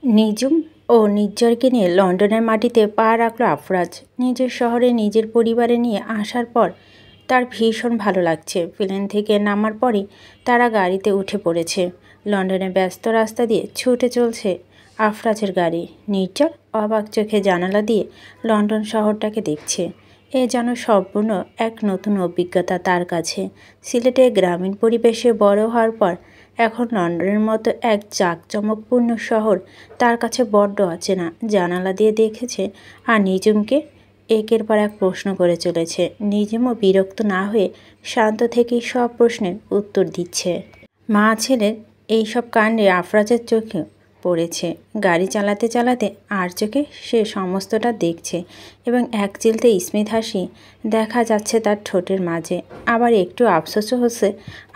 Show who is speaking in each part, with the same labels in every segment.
Speaker 1: নিজুম ও নির্ঝরকে নিয়ে লন্ডনের মাটিতে পা রাখল আফরাজ। নিজের শহরে নিজের পরিবারে নিয়ে আসার পর তার ভীষণ ভালো লাগছে। প্লেন থেকে নামার পরই তারা গাড়িতে উঠে পড়েছে। লন্ডনের ব্যস্ত রাস্তা দিয়ে ছুটে চলছে আফরাজের গাড়ি। নির্ঝর অবাক চোখে জানালা দিয়ে লন্ডন শহরটাকে দেখছে। এ যেন সম্পূর্ণ এক নতুন অভিজ্ঞতা তার কাছে। সিলেটের গ্রামীণ পরিবেশে বড় হওয়ার পর এখন লন্ডনের মতো এক জাঁকজমকপূর্ণ শহর তার কাছে বড্ড অচেনা। জানালা দিয়ে দেখেছে আর নিজুমকে একের পর এক প্রশ্ন করে চলেছে। নিজুমও বিরক্ত না হয়ে শান্ত থেকেই সব প্রশ্নের উত্তর দিচ্ছে। মা ছেলের এইসব কাণ্ডে আফরাজের চোখে পড়েছে। গাড়ি চালাতে চালাতে আর চোখে সে সমস্তটা দেখছে এবং এক চিলতে স্মিত হাসি দেখা যাচ্ছে তার ঠোঁটের মাঝে। আবার একটু আফসোসও হচ্ছে,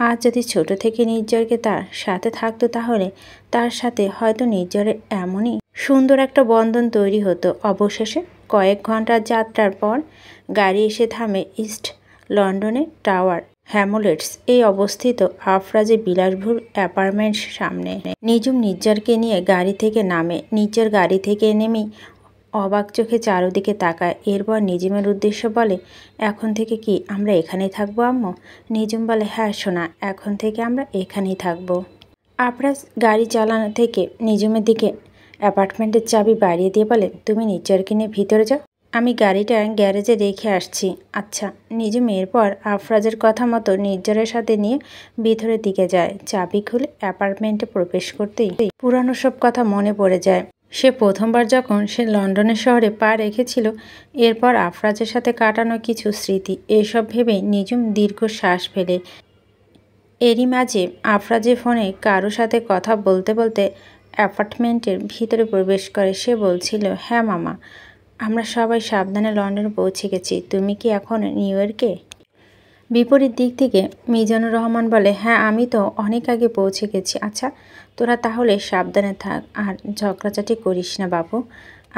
Speaker 1: আজ যদি ছোট থেকে নির্ঝরকে তার সাথে থাকতো তাহলে তার সাথে হয়তো নির্ঝরের এমনই সুন্দর একটা বন্ধন তৈরি হতো। অবশেষে কয়েক ঘন্টার যাত্রার পর গাড়ি এসে থামে ইস্ট লন্ডনের টাওয়ার হ্যামলেটস এই অবস্থিত আফরাজের বিলাসবহুল অ্যাপার্টমেন্টস সামনে। নিজুম নির্ঝরকে নিয়ে গাড়ি থেকে নামে। নির্ঝর গাড়ি থেকে নেমেই অবাক চোখে চারদিকে তাকায়। এরপর নিজুমের উদ্দেশ্যে বলে, এখন থেকে কি আমরা এখানেই থাকবো আম্মু? নিজুম বলে, হ্যাঁ সোনা, এখন থেকে আমরা এখানেই থাকবো। আফরাজ গাড়ি চালানো থেকে নিজুমের দিকে অ্যাপার্টমেন্টের চাবি বাড়িয়ে দিয়ে বলে, তুমি নির্ঝরকে নিয়ে ভিতরে যাও, আমি গাড়িটা গ্যারেজে রেখে আসছি। আচ্ছা। নিজুম এরপর আফরাজের কথা মতো নির্ঝরের সাথে নিয়ে ভিতরের দিকে যায়। চাবি খুলে অ্যাপার্টমেন্টে প্রবেশ করতেই পুরানো সব কথা মনে পড়ে যায়। সে প্রথমবার যখন সে লন্ডনের শহরে পা রেখেছিল, এরপর আফরাজের সাথে কাটানো কিছু স্মৃতি, এসব ভেবেই নিজুম দীর্ঘ শ্বাস ফেলে। এরই মাঝে আফরাজের ফোনে কারো সাথে কথা বলতে বলতে অ্যাপার্টমেন্টের ভিতরে প্রবেশ করে। সে বলছিল, হ্যাঁ মামা, আমরা সবাই সাবধানে লন্ডনে পৌঁছে গেছি। তুমি কি এখন নিউ ইয়র্কে? বিপরীত দিক থেকে মিজানুর রহমান বলে, হ্যাঁ আমি তো অনেক আগে পৌঁছে গেছি। আচ্ছা তোরা তাহলে সাবধানে থাক আর ঝগড়াঝাটি করিস না বাবু।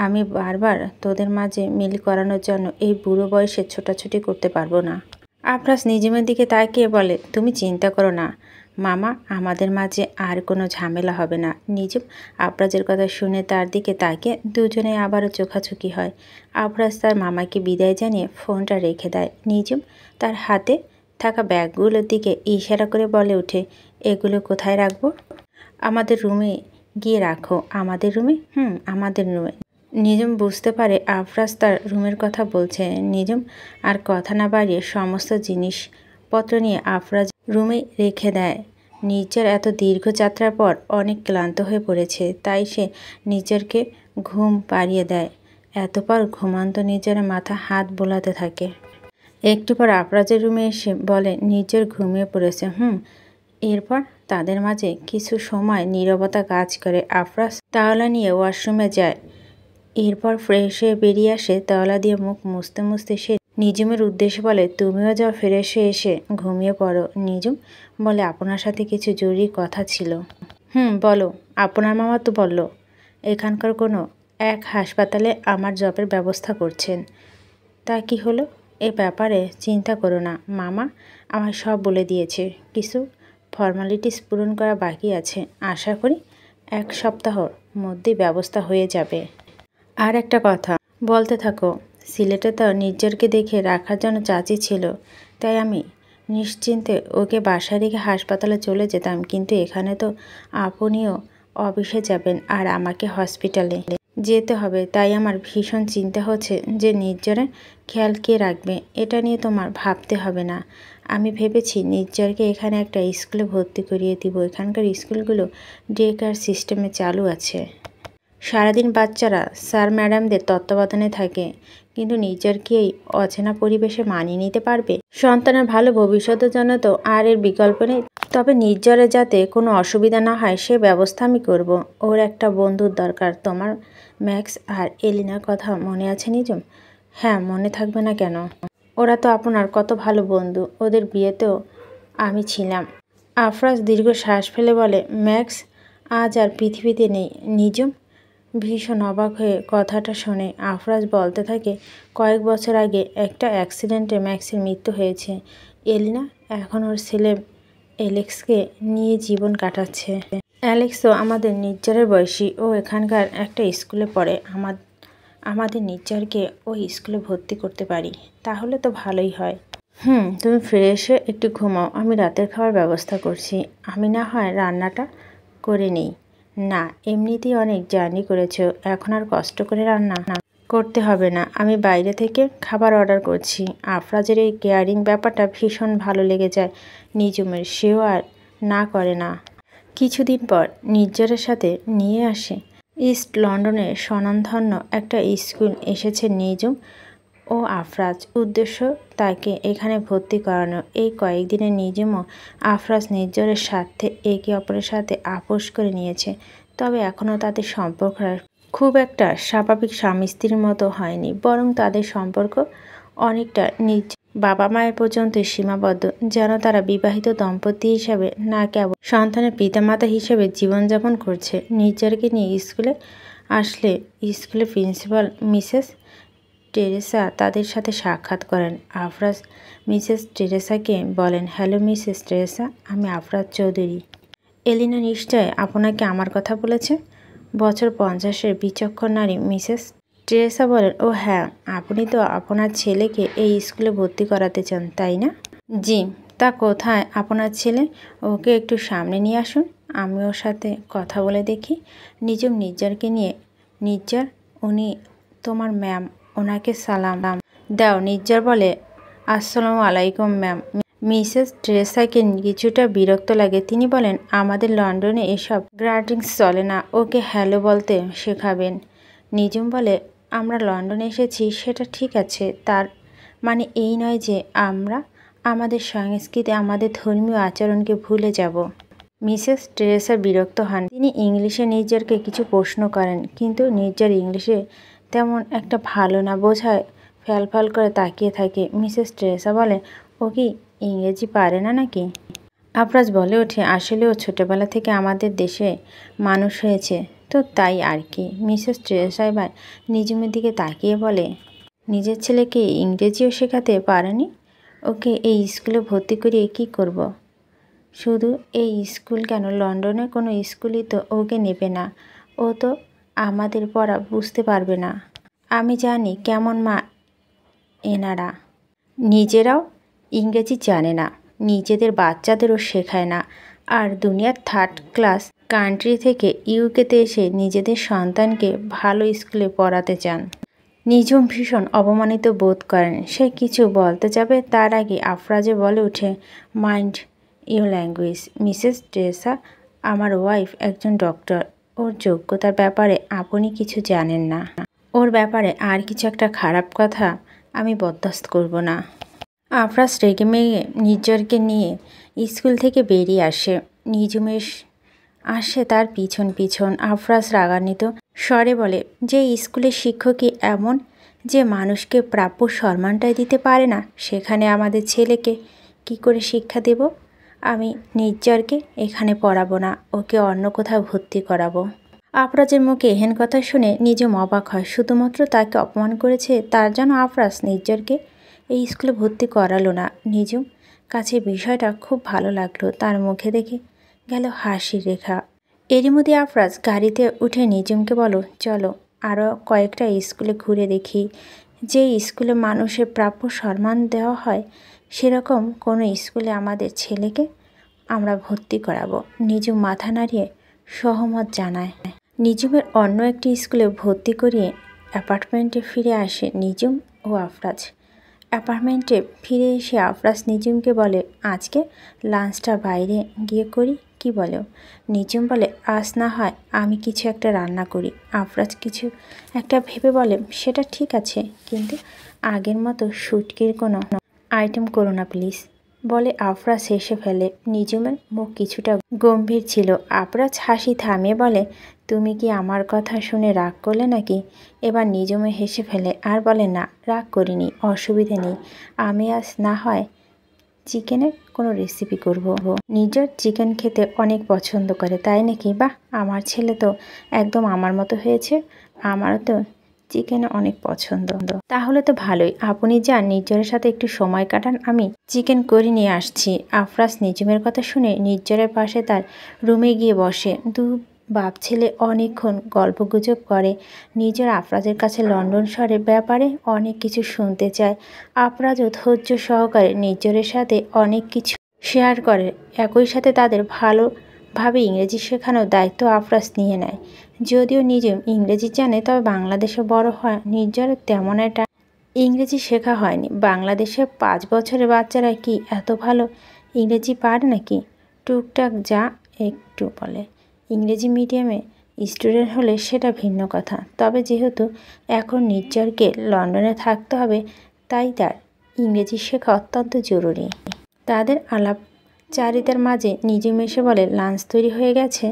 Speaker 1: আমি বারবার তোদের মাঝে মিল করানোর জন্য এই বুড়ো বয়সে ছোটাছুটি করতে পারবো না। আফরাজ নিজুমের দিকে তাকিয়ে বলে, তুমি চিন্তা করো না মামা, আমাদের মাঝে আর কোনো ঝামেলা হবে না। নিজুম আফরাজের কথা শুনে তার দিকে তাকিয়ে দুজনে আবারও চোখাচোখি হয়। আফরাজ তার মামাকে বিদায় জানিয়ে ফোনটা রেখে দেয়। নিজুম তার হাতে থাকা ব্যাগগুলোর দিকে ইশারা করে বলে ওঠে, এগুলো কোথায় রাখবো? আমাদের রুমে গিয়ে রাখো। আমাদের রুমে? আমাদের রুমে। নিজুম বুঝতে পারে আফরাজ তার রুমের কথা বলছে। নিজুম আর কথা না বাড়িয়ে সমস্ত জিনিসপত্র নিয়ে আফরাজ রুমে রেখে দেয়। নির্ঝর এত দীর্ঘ যাত্রার পর অনেক ক্লান্ত হয়ে পড়েছে, তাই সে নির্ঝরকে ঘুম পাড়িয়ে দেয়। এতপর ঘুমান্ত নির্ঝরের মাথা হাত বোলাতে থাকে। একটু পর আফরাজের রুমে এসে বলে, নির্ঝর ঘুমিয়ে পড়েছে। এরপর তাদের মাঝে কিছু সময় নীরবতা কাজ করে। আফরাজ তাওলা নিয়ে ওয়াশরুমে যায়। এরপর ফ্রেশ হয়ে বেরিয়ে আসে। তাওলা দিয়ে মুখ মুছতে মুছতে সে নিজুমের উদ্দেশ্যে বলে, তুমিও যাও, ফ্রেশ হয়ে এসে ঘুমিয়ে পড়ো। নিজুম বলে, আপনার সাথে কিছু জরুরি কথা ছিল। বলো। আপনার মামা তো বলল এখানকার কোনো এক হাসপাতালে আমার জবের ব্যবস্থা করছেন। তা কি হলো? এ ব্যাপারে চিন্তা করো না, মামা আমায় সব বলে দিয়েছে। কিছু ফর্মালিটিস পূরণ করা বাকি আছে। আশা করি 1 সপ্তাহর মধ্যেই ব্যবস্থা হয়ে যাবে। আর একটা কথা বলতে থাকো। সিলেটে তো নির্ঝরকে দেখে রাখার জন্য চাচি ছিল, তাই আমি নিশ্চিন্তে ওকে বাসায় রেখে হাসপাতালে চলে যেতাম, কিন্তু এখানে তো আপনিও অফিসে যাবেন আর আমাকে হসপিটালে যেতে হবে। তাই আমার ভীষণ চিন্তা হচ্ছে যে নির্ঝরের খেয়াল কে রাখবে। এটা নিয়ে তোমার ভাবতে হবে না। আমি ভেবেছি নির্ঝরকে এখানে একটা স্কুলে ভর্তি করিয়ে দিব। এখানকার স্কুলগুলো ডে কেয়ার সিস্টেমে চালু আছে। সারাদিন বাচ্চারা স্যার ম্যাডামদের তত্ত্বাবধানে থাকে। কিন্তু নির্ঝর কি এই অচেনা পরিবেশে মানিয়ে নিতে পারবে? সন্তানের ভালো ভবিষ্যতের জন্য তো আর এর বিকল্প নেই। তবে নির্ঝরের যাতে কোনো অসুবিধা না হয় সে ব্যবস্থা আমি করব। ওর একটা বন্ধুর দরকার। তোমার ম্যাক্স আর এলিনার কথা মনে আছে নিজুম? হ্যাঁ, মনে থাকবে না কেন? ওরা তো আপনার কত ভালো বন্ধু। ওদের বিয়েতেও আমি ছিলাম। আফরাজ দীর্ঘ শ্বাস ফেলে বলে, ম্যাক্স আজ আর পৃথিবীতে নেই। নিজুম ভীষণ অবাক হয়ে কথাটা শোনে। আফরাজ বলতে থাকে, কয়েক বছর আগে একটা অ্যাক্সিডেন্টে ম্যাক্সের মৃত্যু হয়েছে। এলিনা এখন ওর ছেলে এলেক্সকে নিয়ে জীবন কাটাচ্ছে। অ্যালেক্সও আমাদের নির্জারের বয়সী, ও এখানকার একটা স্কুলে পড়ে। আমাদের নির্জারকে ওই স্কুলে ভর্তি করতে পারি, তাহলে তো ভালোই হয়। তুমি ফিরে এসে একটু ঘুমাও, আমি রাতের খাওয়ার ব্যবস্থা করছি। আমি না হয় রান্নাটা করে নিই। না, এমনিতেই অনেক জার্নি করেছো, এখন আর কষ্ট করে রান্না করতে হবে না। আমি বাইরে থেকে খাবার অর্ডার করছি। আফরাজের এই কেয়ারিং ব্যাপারটা ভীষণ ভালো লেগে যায় নিজুমের, সেও আর না করে না। কিছুদিন পর নির্জারের সাথে নিয়ে আসে ইস্ট লন্ডনের স্বনামধন্য একটা স্কুল এসেছে নিজুম ও আফরাজ। উদ্দেশ্য তাকে এখানে ভর্তি করানো। এই কয়েকদিনে নিজুম ও আফরাজ নির্জারের স্বার্থে একে অপরের সাথে আপোষ করে নিয়েছে, তবে এখনও তাদের সম্পর্কটা খুব একটা স্বাভাবিক স্বামী স্ত্রীর মতো হয়নি, বরং তাদের সম্পর্ক অনেকটা নিজ বাবা মায়ের পর্যন্ত সীমাবদ্ধ, যেন তারা বিবাহিত দম্পতি হিসাবে না, কেবল সন্তানের পিতামাতা হিসেবে জীবনযাপন করছে। নির্জারকে নিয়ে স্কুলে আসলে স্কুলের প্রিন্সিপাল মিসেস টেরেসা তাদের সাথে সাক্ষাৎ করেন। আফরাজ মিসেস টেরেসাকে বলেন, হ্যালো মিসেস টেরেসা, আমি আফরাজ চৌধুরী। এলিনা নিশ্চয় আপনাকে আমার কথা বলেছে। বছর 50-এর বিচক্ষণ নারী মিসেস টেরেসা বলেন, ও হ্যাঁ, আপনি তো আপনার ছেলেকে এই স্কুলে ভর্তি করাতে চান, তাই না? জি। তা কোথায় আপনার ছেলে? ওকে একটু সামনে নিয়ে আসুন, আমি ওর সাথে কথা বলে দেখি। নিজুম নির্জারকে নিয়ে, নির্জার, উনি তোমার ম্যাম, ওনাকে সালাম দাও। নির্জার বলে, আসসালামু আলাইকুম ম্যাম। মিসেস টেরেসাকে কিছুটা বিরক্ত লাগে। তিনি বলেন, আমাদের লন্ডনে এসব গ্রাটিংস চলে না, ওকে হ্যালো বলতে শেখাবেন। নিজুম বলে, আমরা লন্ডনে এসেছি সেটা ঠিক আছে, তার মানে এই নয় যে আমরা আমাদের সংস্কৃতি, আমাদের ধর্মীয় আচরণকে ভুলে যাব। মিসেস টেরেসা বিরক্ত হন। তিনি ইংলিশে নির্জারকে কিছু প্রশ্ন করেন, কিন্তু নির্জার ইংলিশে তেমন একটা ভালো না বোঝায় ফ্যালফ্যাল করে তাকিয়ে থাকে। মিসেস টেরেসা বলে, ও কি ইংরেজি পারে না নাকি? আফরাজ বলে ওঠে, আসলে ও ছোটোবেলা থেকে আমাদের দেশে মানুষ হয়েছে, তো তাই আর কি। মিসেস টেরেসা এবার নিজুমের দিকে তাকিয়ে বলে, নিজের ছেলেকে ইংরেজিও শেখাতে পারেনি? ওকে এই স্কুলে ভর্তি করিয়ে কি করব? শুধু এই স্কুল কেন, লন্ডনে কোনো স্কুলই তো ওকে নেবে না। ও তো আমাদের পড়া বুঝতে পারবে না। আমি জানি কেমন মা এনারা, নিজেরাও ইংরেজি জানে না, নিজেদের বাচ্চাদেরও শেখায় না, আর দুনিয়ার থার্ড ক্লাস কান্ট্রি থেকে ইউকেতে এসে নিজেদের সন্তানকে ভালো স্কুলে পড়াতে চান। নিজুম ভীষণ অপমানিত বোধ করেন। সে কিছু বলতে যাবে, তার আগে আফরাজে বলে ওঠে, mind your language Mrs Teresa, আমার ওয়াইফ একজন ডক্টর, ওর যোগ্যতার ব্যাপারে আপনি কিছু জানেন না। ওর ব্যাপারে আর কিছু একটা খারাপ কথা আমি বরদাস্ত করব না। আফরাজ রেগে মেগে নির্জারকে নিয়ে স্কুল থেকে বেরিয়ে আসে। নিজুমের আসে তার পিছন পিছন। আফরাজ রাগান্বিত স্বরে বলে, যে স্কুলের শিক্ষকই এমন যে মানুষকে প্রাপ্য সম্মানটাই দিতে পারে না, সেখানে আমাদের ছেলেকে কি করে শিক্ষা দেব? আমি নির্জারকে এখানে পড়াবো না, ওকে অন্য কোথাও ভর্তি করাবো। আফরাজের মুখে এহেন কথা শুনে নিজুম অবাক হয়। শুধুমাত্র তাকে অপমান করেছে তার জন্য আফরাজ নির্জারকে এই স্কুলে ভর্তি করালো না। নিজুম কাছে বিষয়টা খুব ভালো লাগলো, তার মুখে দেখে গেল হাসির রেখা। এরই মধ্যে আফরাজ গাড়িতে উঠে নিজুমকে বলো, চলো আরও কয়েকটা স্কুলে ঘুরে দেখি, যে স্কুলে মানুষের প্রাপ্য সম্মান দেওয়া হয় সেরকম কোনো স্কুলে আমাদের ছেলেকে আমরা ভর্তি করাবো। নিজুম মাথা নাড়িয়ে সহমত জানায়। নিজুমের অন্য একটি স্কুলে ভর্তি করিয়ে অ্যাপার্টমেন্টে ফিরে আসে নিজুম ও আফরাজ। অ্যাপার্টমেন্টে ফিরে এসে আফরাজ নিজুমকে বলে, আজকে লাঞ্চটা বাইরে গিয়ে করি, কি বলো? নিজুম বলে, আজ না হয় আমি কিছু একটা রান্না করি। আফরাজ কিছু একটা ভেবে বলে, সেটা ঠিক আছে, কিন্তু আগের মতো শুটকির কোনো আইটেম করো না প্লিজ, বলে আফরাজ হেসে ফেলে। নিজুমের মুখ কিছুটা গম্ভীর ছিল। আফরাজ হাসি থামিয়ে বলে, তুমি কি আমার কথা শুনে রাগ করলে নাকি? এবার নিজুমে হেসে ফেলে আর বলে, না, রাগ করিনি, অসুবিধে নেই, আমি আজ না হয় চিকেনের কোনো রেসিপি করব। নিজের চিকেন খেতে অনেক পছন্দ করে, তাই নাকি? বাহ, আমার ছেলে তো একদম আমার মতো হয়েছে, আমারও তো চিকেন অনেক পছন্দ। তাহলে তো ভালোই, আপনি যান নির্ঝরের সাথে একটু সময় কাটান, আমি চিকেন করে নিয়ে আসছি। আফরাজ নিঝুমের কথা শুনে নির্ঝরের পাশে তার রুমে গিয়ে বসে। বাপ ছেলে অনেকক্ষণ গল্পগুজব করে। নিজের আফরাজের কাছে লন্ডন শহরের ব্যাপারে অনেক কিছু শুনতে চায়। আফরাজও ধৈর্য সহকারে নির্ঝরের সাথে অনেক কিছু শেয়ার করে। একই সাথে তাদের ভালোভাবে ইংরেজি শেখানোর দায়িত্ব আফরাজ নিয়ে নেয়। যদিও নিজেও ইংরেজি জানে, তবে বাংলাদেশে বড় হয় নির্ঝরের তেমন একটা ইংরেজি শেখা হয়নি। বাংলাদেশে 5 বছরের বাচ্চারা কি এত ভালো ইংরেজি পারে নাকি? টুকটাক যা একটু বলে। ইংরেজি মিডিয়ামে স্টুডেন্ট হলে সেটা ভিন্ন কথা। তবে যেহেতু এখন নির্ঝরকে লন্ডনে থাকতে হবে, তাই তার ইংরেজি শেখা অত্যন্ত জরুরি। তাদের আলাপচারিতার মাঝে নিঝুম এসে বলে, লাঞ্চ তৈরি হয়ে গেছে।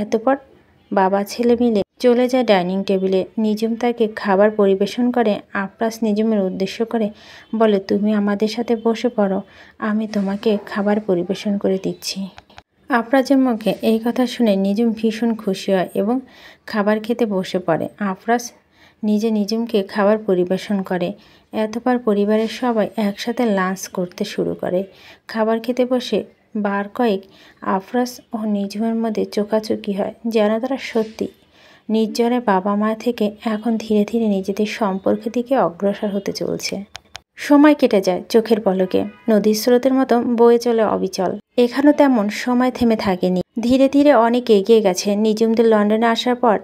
Speaker 1: এতপর বাবা ছেলে মিলে চলে যায় ডাইনিং টেবিলে। নিঝুম তাকে খাবার পরিবেশন করে। আফরাজ নিঝুমের উদ্দেশ্য করে বলে, তুমি আমাদের সাথে বসে পড়ো, আমি তোমাকে খাবার পরিবেশন করে দিচ্ছি। আফরাজের মুখে এই কথা শুনে নিঝুম ভীষণ খুশি হয় এবং খাবার খেতে বসে পড়ে। আফরাজ নিঝুমকে খাবার পরিবেশন করে। এতপর পরিবারের সবাই একসাথে লাঞ্চ করতে শুরু করে। খাবার খেতে বসে বার কয়েক আফরাজ ও নিঝুমের মধ্যে চোখাচোখি হয়, যেন তারা সত্যি নির্ঝরের বাবা মা থেকে এখন ধীরে ধীরে নিজেদের সম্পর্কের দিকে অগ্রসর হতে চলছে। সময় কেটে যায় চোখের পলকে, নদীর স্রোতের মতো বয়ে চলে অবিচল। এখানেও তেমন সময় থেমে থাকেনি, ধীরে ধীরে অনেক এগিয়ে গেছে। নিঝুমদের লন্ডনে আসার পর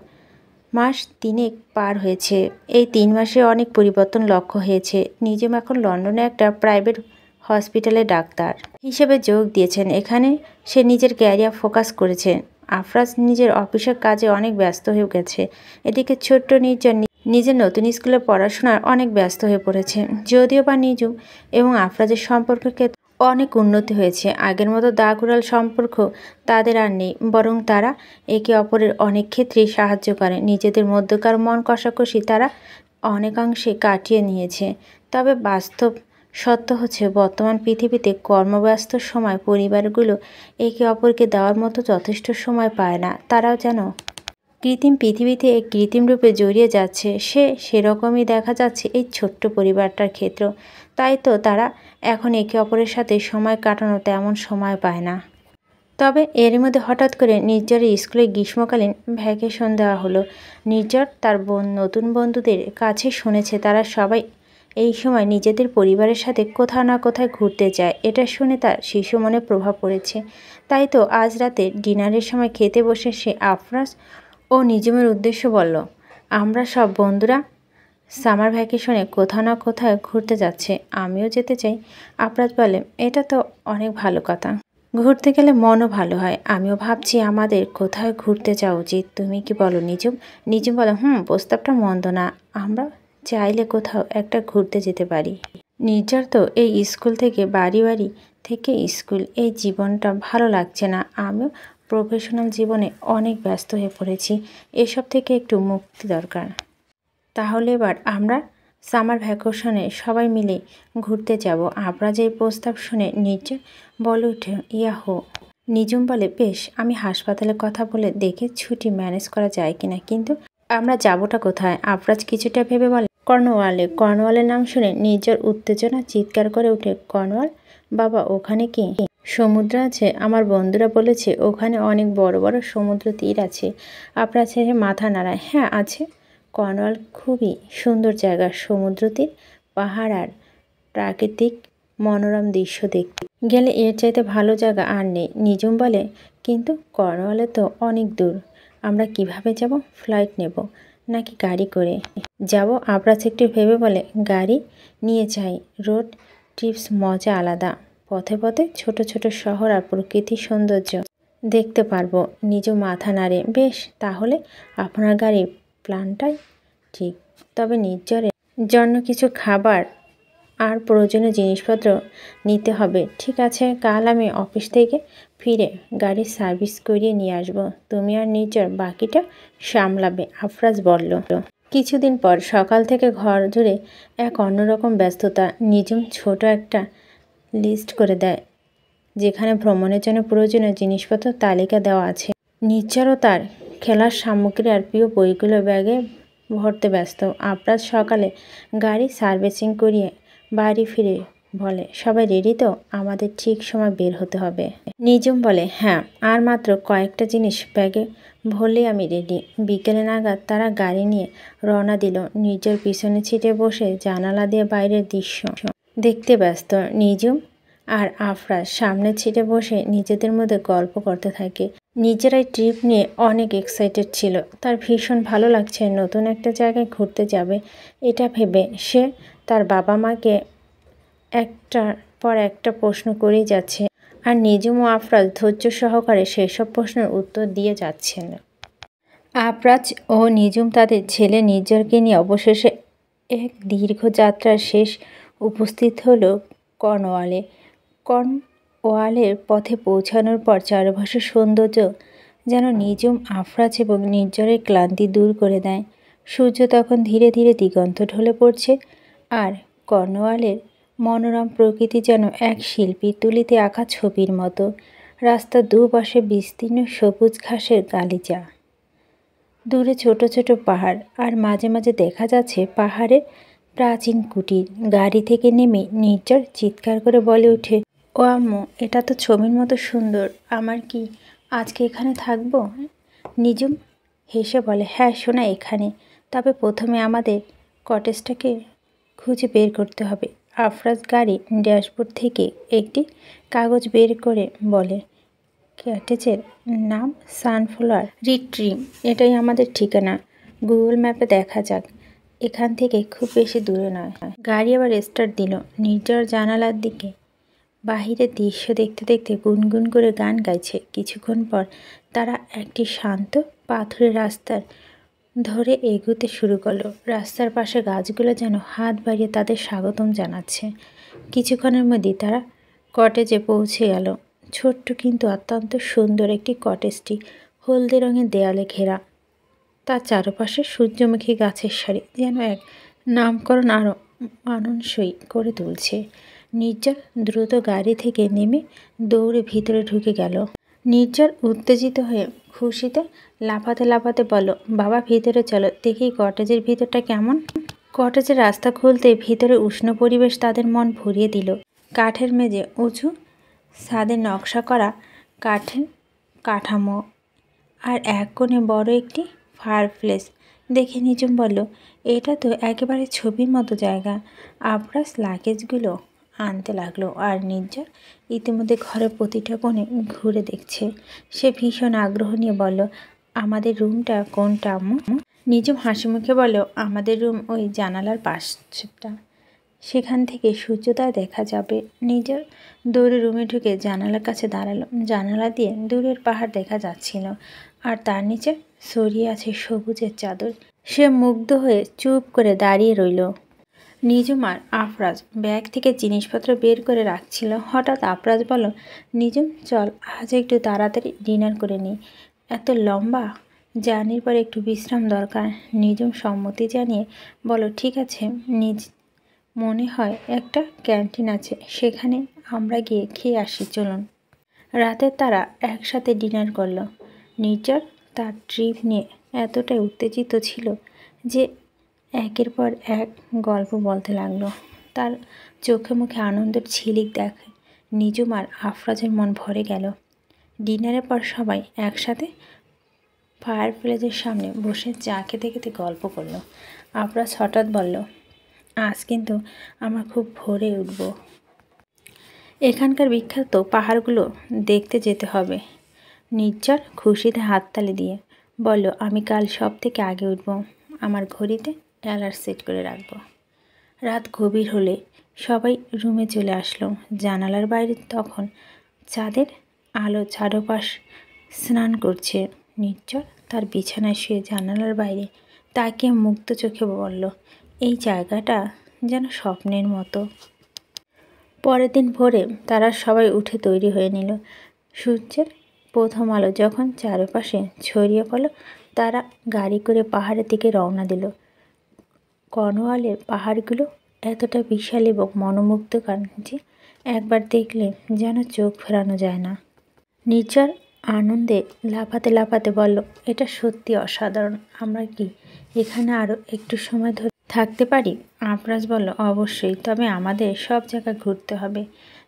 Speaker 1: মাস 3 পার হয়েছে। এই 3 মাসে অনেক পরিবর্তন লক্ষ্য হয়েছে। নিঝুম এখন লন্ডনে একটা প্রাইভেট হসপিটালে ডাক্তার হিসেবে যোগ দিয়েছেন। এখানে সে নিজের ক্যারিয়ার ফোকাস করেছে। আফরাজ নিজের অফিসের কাজে অনেক ব্যস্ত হয়ে গেছে। এদিকে ছোট্ট নির্ঝর নিজের নতুন স্কুলে পড়াশোনায় অনেক ব্যস্ত হয়ে পড়েছে। যদিও বা নিঝুম এবং আফরাজের সম্পর্ককে অনেক উন্নতি হয়েছে। আগের মতো দাগ-উড়াল সম্পর্ক তাদের আর নেই, বরং তারা একে অপরের অনেক ক্ষেত্রেই সাহায্য করে। নিজেদের মধ্যকার মন কষাকষি তারা অনেকাংশে কাটিয়ে নিয়েছে। তবে বাস্তব সত্য হচ্ছে, বর্তমান পৃথিবীতে কর্মব্যস্ত সময় পরিবারগুলো একে অপরকে দেওয়ার মতো যথেষ্ট সময় পায় না। তারাও যেন কৃত্রিম পৃথিবীতে এক কৃত্রিম রূপে জড়িয়ে যাচ্ছে। সেরকমই দেখা যাচ্ছে এই ছোট্ট পরিবারটার ক্ষেত্রেও। তাই তো তারা এখন একে অপরের সাথে সময় কাটানো তেমন সময় পায় না। তবে এর মধ্যে হঠাৎ করে নির্ঝরের স্কুলে গ্রীষ্মকালীন ভ্যাকেশন দেওয়া হলো। নির্ঝর তার নতুন বন্ধুদের কাছে শুনেছে তারা সবাই এই সময় নিজেদের পরিবারের সাথে কোথাও না কোথায় ঘুরতে যায়। এটা শুনে তার শিশু মনে প্রভাব পড়েছে। তাই তো আজ রাতে ডিনারের সময় খেতে বসে সে আফরাজ ও নিঝুমের উদ্দেশ্য বলল, আমরা সব বন্ধুরা সামার ভ্যাকেশনে কোথাও না কোথায় ঘুরতে যাচ্ছে, আমিও যেতে চাই। আফরাজ বলে, এটা তো অনেক ভালো কথা, ঘুরতে গেলে মনও ভালো হয়। আমিও ভাবছি আমাদের কোথায় ঘুরতে যাওয়া উচিত, তুমি কি বলো নিঝুম? নিঝুম বলে, প্রস্তাবটা মন্দ না, আমরা চাইলে কোথাও একটা ঘুরতে যেতে পারি। নির্ঝর তো এই স্কুল থেকে বাড়ি থেকে স্কুল, এই জীবনটা ভালো লাগছে না। আমিও প্রফেশনাল জীবনে অনেক ব্যস্ত হয়ে পড়েছি, এসব থেকে একটু মুক্তি দরকার। তাহলে এবার আমরা সামার ভ্যাকেশনে সবাই মিলে ঘুরতে যাব। আফরাজের প্রস্তাব শুনে নির্ঝর বলে ওঠে, ইয়াহো। নিঝুম বলে, বেশ, আমি হাসপাতালে কথা বলে দেখে ছুটি ম্যানেজ করা যায় কিনা, কিন্তু আমরা যাবোটা কোথায়? আফরাজ কিছুটা ভেবে বলে, কর্নওয়ালে। কর্নওয়ালের নাম শুনে নির্ঝর উত্তেজনা চিৎকার করে ওঠে, কর্নওয়াল? বাবা, ওখানে কি সমুদ্র আছে? আমার বন্ধুরা বলেছে ওখানে অনেক বড় বড় সমুদ্র তীর আছে। আফরাজ হেসে মাথা নাড়ায়, হ্যাঁ আছে। কর্নওয়াল খুবই সুন্দর জায়গা, সমুদ্র তীর, পাহাড় আর প্রাকৃতিক মনোরম দৃশ্য দেখতে গেলে এর চাইতে ভালো জায়গা আর নেই। নিঝুম বলে, কিন্তু কর্নওয়ালে তো অনেক দূর, আমরা কিভাবে যাব? ফ্লাইট নেব নাকি গাড়ি করে যাব? আফরাজ একটু ভেবে বলে, গাড়ি নিয়ে যাই, রোড ট্রিপস মজা আলাদা, পথে পথে ছোট ছোট শহর আর প্রকৃতির সৌন্দর্য দেখতে পারবো। নিঝুম মাথা নাড়ে, বেশ, তাহলে আপনার গাড়ির প্ল্যানটাই ঠিক। তবে নির্ঝরের জন্য কিছু খাবার আর প্রয়োজনীয় জিনিসপত্র নিতে হবে। ঠিক আছে, কাল আমি অফিস থেকে ফিরে গাড়ির সার্ভিস করিয়ে নিয়ে আসবো, তুমি আর নির্ঝর বাকিটা সামলাবে, আফরাজ বলল। কিছুদিন পর সকাল থেকে ঘর জুড়ে এক অন্যরকম ব্যস্ততা। নিঝুম ছোট একটা লিস্ট করে দেয়, যেখানে ভ্রমণের জন্য প্রয়োজনীয় জিনিসপত্র তালিকা দেওয়া আছে। নির্ঝরও তার খেলার সামগ্রী আর প্রিয় বইগুলো ব্যাগে ভরতে ব্যস্ত। আফরাজ সকালে গাড়ি সার্ভিসিং করিয়ে বাড়ি ফিরে বলে, সবাই রেডি তো? আমাদের ঠিক সময় বের হতে হবে। নিজুম বলে, হ্যাঁ, আর মাত্র কয়েকটা জিনিস ব্যাগে ভরলেই আমি রেডি। বিকেলে নাগাদ তারা গাড়ি নিয়ে রওনা দিল। নিজের পিছনে ছিটে বসে জানালা দিয়ে বাইরের দৃশ্য দেখতে ব্যস্ত। নিজুম আর আফরাজ সামনে ছিটে বসে নিজেদের মধ্যে গল্প করতে থাকে। নিজেরাই ট্রিপ নিয়ে অনেক এক্সাইটেড ছিল। তার ভীষণ ভালো লাগছে নতুন একটা জায়গায় ঘুরতে যাবে এটা ভেবে। সে তার বাবা মাকে একটার পর একটা প্রশ্ন করেই যাচ্ছে, আর নিজুম ও আফরাজ ধৈর্য সহকারে সেসব প্রশ্নের উত্তর দিয়ে যাচ্ছেন। আফরাজ ও নিজুম তাদের ছেলে নির্জরকে নিয়ে অবশেষে এক দীর্ঘ যাত্রার শেষ উপস্থিত হলো কর্নওয়ালে। কর্নওয়ালের পথে পৌঁছানোর পর চারপাশের সৌন্দর্য যেন নিজুম, আফরাজ এবং নির্জরের ক্লান্তি দূর করে দেয়। সূর্য তখন ধীরে ধীরে দিগন্ত ঢলে পড়ছে, আর কর্নওয়ালের মনোরম প্রকৃতি যেন এক শিল্পীর তুলিতে আঁকা ছবির মতো। রাস্তার দুপাশে বিস্তীর্ণ সবুজ ঘাসের গালিচা, দূরে ছোট ছোট পাহাড়, আর মাঝে মাঝে দেখা যাচ্ছে পাহাড়ের প্রাচীন কুটির। গাড়ি থেকে নেমে নির্জর চিৎকার করে বলে ওঠে, ও আম্মু, এটা তো ছবির মতো সুন্দর। আমার কি আজকে এখানে থাকবো? নিজুম হেসে বলে, হ্যাঁ সোনা, এখানে। তবে প্রথমে আমাদের কটেজটাকে খুঁজে বের করতে হবে। আফরাজ গাড়ি ড্যাশবোর্ড থেকে একটি কাগজ বের করে বলে, কটেজের নাম সানফ্লাওয়ার রিট্রিট। এটাই আমাদের ঠিকানা। গুগল ম্যাপে দেখা যাক, এখান থেকে খুব বেশি দূরে নয়। গাড়ি আবার স্টার্ট দিল। নির্জর জানালার দিকে বাহিরের দৃশ্য দেখতে দেখতে গুনগুন করে গান গাইছে। কিছুক্ষণ পর তারা একটি শান্ত পাথুরে রাস্তার ধরে এগুতে শুরু করলো। রাস্তার পাশে গাছগুলো যেন হাত বাড়িয়ে তাদের স্বাগতম জানাচ্ছে। কিছুক্ষণের মধ্যেই তারা কটেজে পৌঁছে গেল। ছোট্ট কিন্তু অত্যন্ত সুন্দর একটি কটেজটি হলদে রঙের দেয়ালে ঘেরা। তার চারপাশে সূর্যমুখী গাছের সারি যেন এক নামকরণ আরও মানানসই করে তুলছে। নির্জর দ্রুত গাড়ি থেকে নেমে দৌড়ে ভিতরে ঢুকে গেল। নির্জর উত্তেজিত হয়ে খুশিতে লাফাতে লাফাতে বলল, বাবা ভিতরে চলো, দেখি কটেজের ভিতরটা কেমন। কটেজের রাস্তা খুলতে ভিতরে উষ্ণ পরিবেশ তাদের মন ভরিয়ে দিল। কাঠের মেঝে, উঁচু ছাদে নকশা করা কাঠের কাঠামো, আর এক কোণে বড় একটি ফায়ারপ্লেস দেখে নিজুম বলল, এটা তো একেবারে ছবির মতো জায়গা। আফরাজ লাগেজগুলো আনতে লাগলো, আর নির্জর ইতিমধ্যে ঘরের প্রতিটা কোণে ঘুরে দেখছে। সে ভীষণ আগ্রহ নিয়ে বলল, আমাদের রুমটা কোনটা আম্মু? নিজুম হাসি মুখে বলল, আমাদের রুম ওই জানালার পাশটা, সেখান থেকে সূর্যোদয় দেখা যাবে। নিজের দৌড়ে রুমে ঢুকে জানালার কাছে দাঁড়ালো। জানালা দিয়ে দূরের পাহাড় দেখা যাচ্ছিল, আর তার নিচে ছড়িয়ে আছে সবুজের চাদর। সে মুগ্ধ হয়ে চুপ করে দাঁড়িয়ে রইল। নিজুম আর আফরাজ ব্যাগ থেকে জিনিসপত্র বের করে রাখছিল। হঠাৎ আফরাজ বলল, নিজুম চল আজ একটু তাড়াতাড়ি ডিনার করে নিই, এত লম্বা জার্নির পর একটু বিশ্রাম দরকার। নিজুম সম্মতি জানিয়ে বলল, ঠিক আছে। মনে হয় একটা ক্যান্টিন আছে, সেখানে আমরা গিয়ে খেয়ে আসি, চলুন। রাতে তারা একসাথে ডিনার করলো। নির্জর তার ট্রিপ নিয়ে এতটাই উত্তেজিত ছিল যে একের পর এক গল্প বলতে লাগলো। তার চোখে মুখে আনন্দের ঝিলিক দেখে নিজুম আর আফরাজের মন ভরে গেল। ডিনারের পর সবাই একসাথে ফায়ারপ্লেসের সামনে বসে চা খেতে খেতে গল্প করলো। আফরাজ হঠাৎ বলল, আজ কিন্তু আমরা খুব ভোরে উঠব। এখানকার বিখ্যাত পাহাড়গুলো দেখতে যেতে হবে। নির্জর খুশিতে হাততালি দিয়ে বলল, আমি কাল সব থেকে আগে উঠব। আমার ঘড়িতে অ্যালার্ম সেট করে রাখব। রাত গভীর হলে সবাই রুমে চলে আসলো। জানালার বাইরে তখন চাঁদের আলো চারপাশ স্নান করছে। নির্জর তার বিছানায় শুয়ে জানালার বাইরে তাকিয়ে মুক্ত চোখে বলল, এই জায়গাটা যেন স্বপ্নের মতো। পরের দিন ভোরে তারা সবাই উঠে তৈরি হয়ে নিল। সূর্যের প্রথম আলো যখন চারপাশে ছড়িয়ে পড়ল, তারা গাড়ি করে পাহাড়ের দিকে রওনা দিল। কর্নওয়ালের পাহাড়গুলো এতটা বিশাল এবং মনোমুগ্ধকর যে একবার দেখলে যেন চোখ ফেরানো যায় না। নির্জর আনন্দে লাফাতে লাফাতে বলল, এটা সত্যি অসাধারণ। আমরা কি এখানে আরও একটু সময় ধরে থাকতে পারি? আফরাজ বলল, অবশ্যই, তবে আমাদের সব জায়গা ঘুরতে হবে।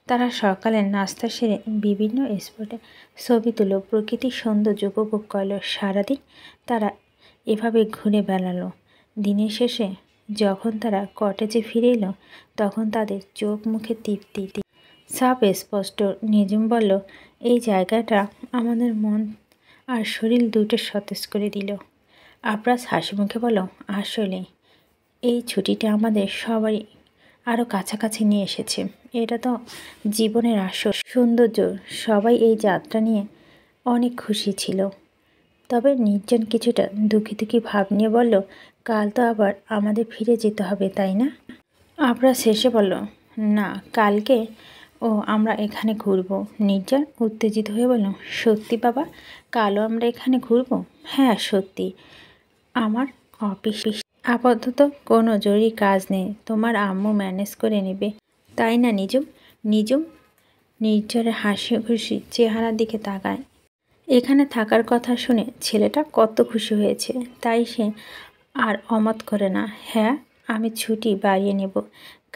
Speaker 1: তারা সকালের নাস্তা সেরে বিভিন্ন স্পটে ছবি তুলো, প্রকৃতির সৌন্দর্য উপভোগ করল। সারাদিন তারা এভাবে ঘুরে বেড়ালো। দিনের শেষে যখন তারা কটেজে ফিরে এলো, তখন তাদের চোখ মুখে তৃপ্তি সাফ স্পষ্ট। নিজুম বলল, এই জায়গাটা আমাদের মন আর শরীর দুটো সতেজ করে দিল। আফরাজ হাসি মুখে বলল, আসলে এই ছুটিটা আমাদের সবারই আরও কাছাকাছি নিয়ে এসেছে। এটা তো জীবনের আসল সৌন্দর্য। সবাই এই যাত্রা নিয়ে অনেক খুশি ছিল। তবে নির্জন কিছুটা দুঃখী দুঃখী ভাব নিয়ে বলল, কাল তো আবার আমাদের ফিরে যেতে হবে, তাই না? আফরাজ শেষে বলল, না, কালকে আমরা এখানে ঘুরবো। নির্জন উত্তেজিত হয়ে বলল, সত্যি বাবা, কালও আমরা এখানে ঘুরবো? হ্যাঁ সত্যি। আমার অফিস আপাতত কোনো জরুরি কাজ নেই, তোমার আম্মু ম্যানেজ করে নেবে, তাই না নিজুম? নিজুম নির্জরের হাসি খুশি চেহারার দিকে তাকায়। এখানে থাকার কথা শুনে ছেলেটা কত খুশি হয়েছে, তাই সে আর অমত করে না। হ্যাঁ, আমি ছুটি বাড়িয়ে নেব,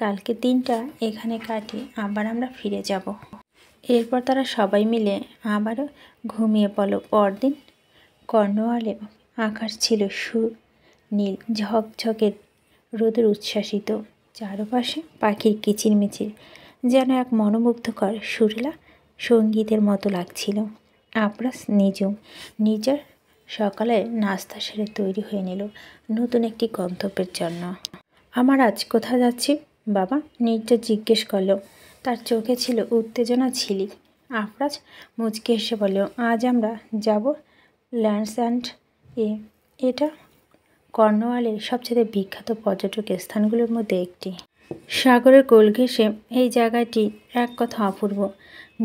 Speaker 1: কালকে দিনটা এখানে কাটিয়ে আবার আমরা ফিরে যাব। এরপর তারা সবাই মিলে আবারও ঘুমিয়ে পড়ল। পরদিন কর্নওয়ালে আকাশ ছিল নীল ঝকঝকের রোদের উচ্ছ্বাসিত। চারপাশে পাখির কিচিরমিচির যেন এক মনোমুগ্ধকর সুরেলা সঙ্গীতের মতো লাগছিল। আফরাজ নিজের সকালে নাস্তা সেরে তৈরি হয়ে নিল নতুন একটি গন্তব্যের জন্য। আমার আজ কোথায় যাচ্ছি বাবা? নির্জন জিজ্ঞেস করল। তার চোখে ছিল উত্তেজনা ঝিলিক। আফরাজ মুচকে এসে বলল, আজ আমরা যাব ল্যান্ডস্যান্ড এটা কর্নওয়ালের সবচেয়ে বিখ্যাত পর্যটক স্থানগুলোর মধ্যে একটি। সাগরের কোল ঘেঁষে এই জায়গাটি এক কথা অপূর্ব।